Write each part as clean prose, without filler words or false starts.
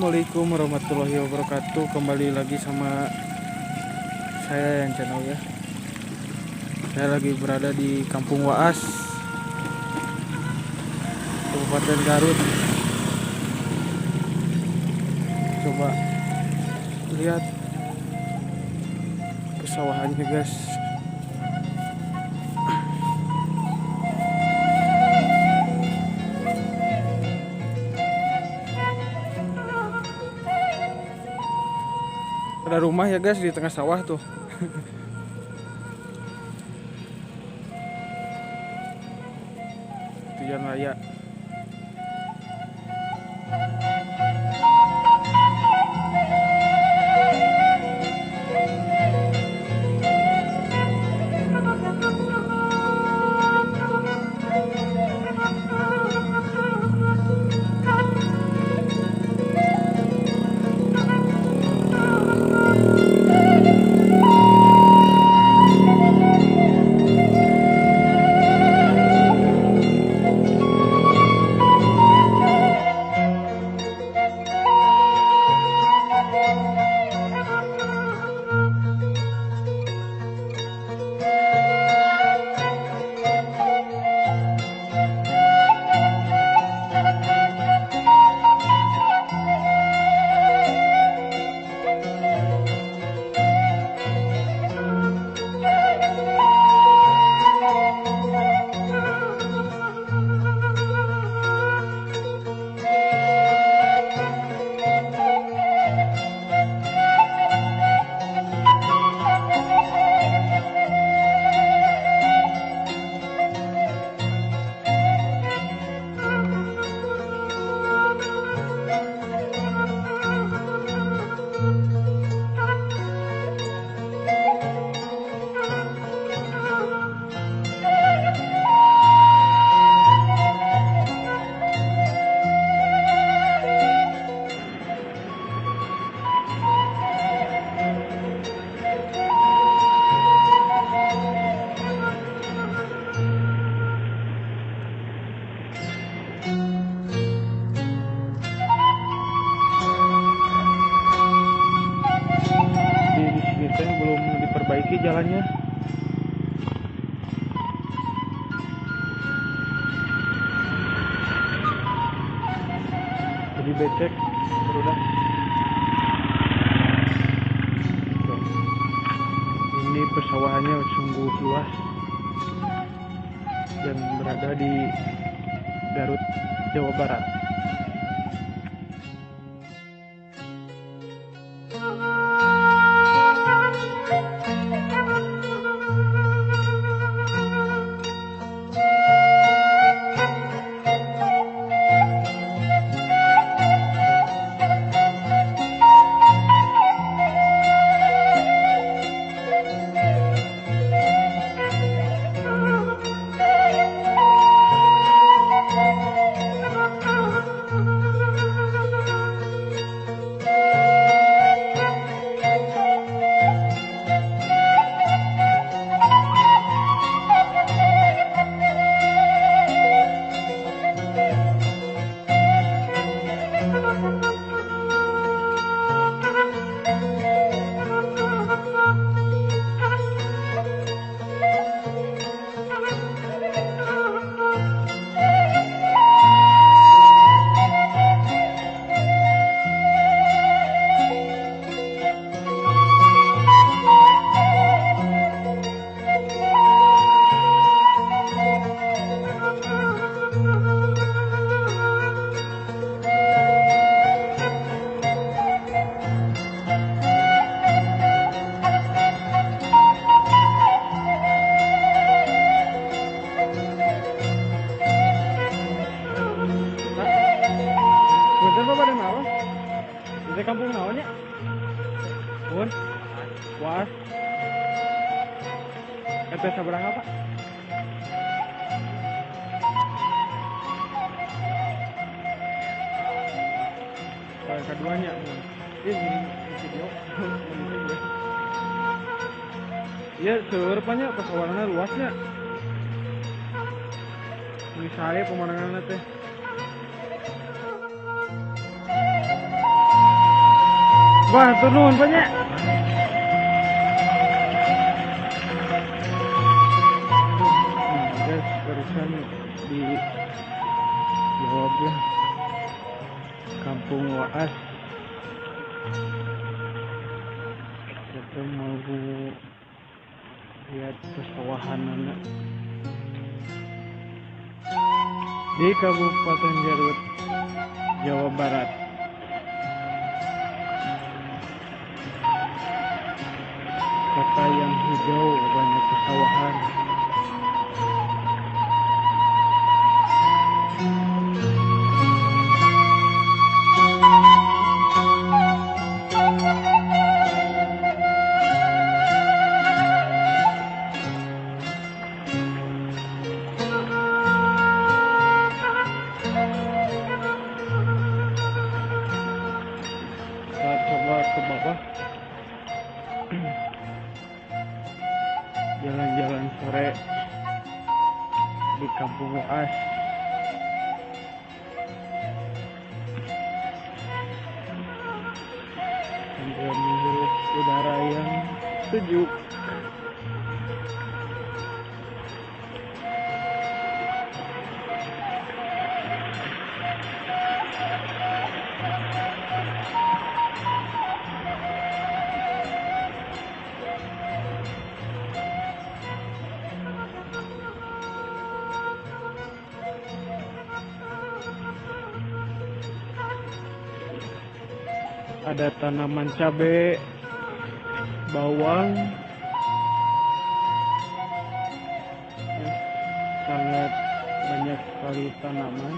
Assalamualaikum warahmatullahi wabarakatuh. Kembali lagi sama saya yang channel ya. Saya lagi berada di Kampung Waas, Kabupaten Garut. Coba lihat pesawahannya guys. Ada rumah ya guys di tengah sawah tuh. Tujuan raya. Di sini teh belum diperbaiki jalannya. Jadi becek udah. Tuh. Ini persawahannya sungguh luas dan berada di Garut, Jawa Barat. Bentar Bapak ada naon? Di kampung naon ya? Bun? Waas. RT sabaraha Pak? Keduanya, Bun. Ini video. Iya, seureupannya pesawarannya luasnya. Ini saya pemandangannya teh. Wah, turun banyak. Guys, barusan di jawab ya. Kampung Waas. Kita mau lihat pesawahan anak di Kabupaten Garut, Jawa Barat. Kota yang hijau, banyak pesawahan. Kita coba ke bawah. Jalan-jalan sore di Kampung Waas. Sambil menghirup udara yang sejuk. Ada tanaman cabai, bawang, ya, sangat banyak sekali tanaman.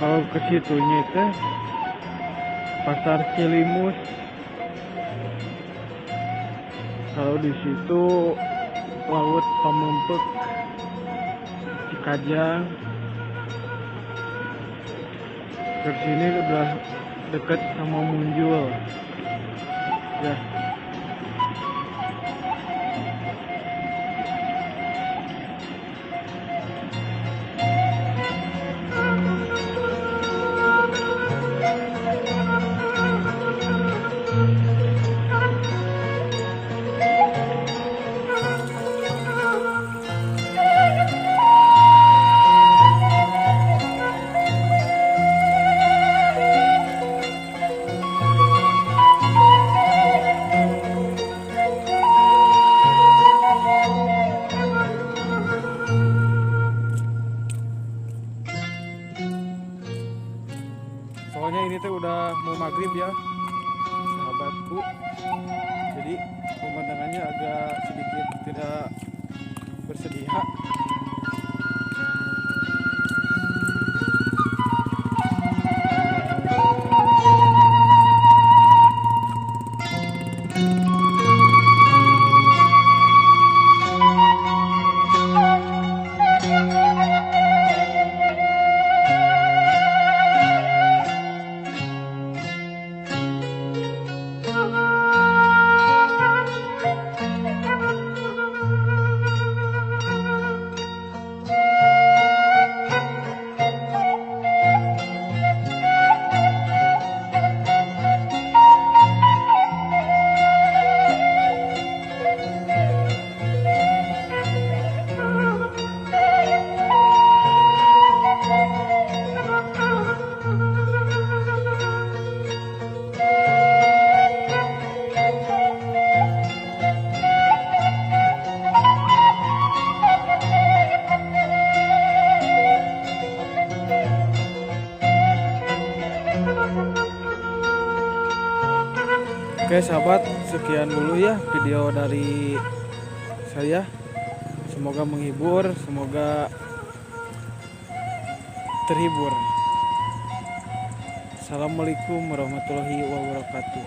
Kalau ke situnya teh Pasar Cilimus. Kalau di situ Laut Pamempek, Cikajang. Ke sini udah deket sama Munjul. Ya. Soalnya ini tuh udah mau maghrib ya, sahabatku. Jadi pemandangannya agak sedikit tidak bersedia. Oke sahabat, sekian dulu ya video dari saya. Semoga menghibur, semoga terhibur. Assalamualaikum warahmatullahi wabarakatuh.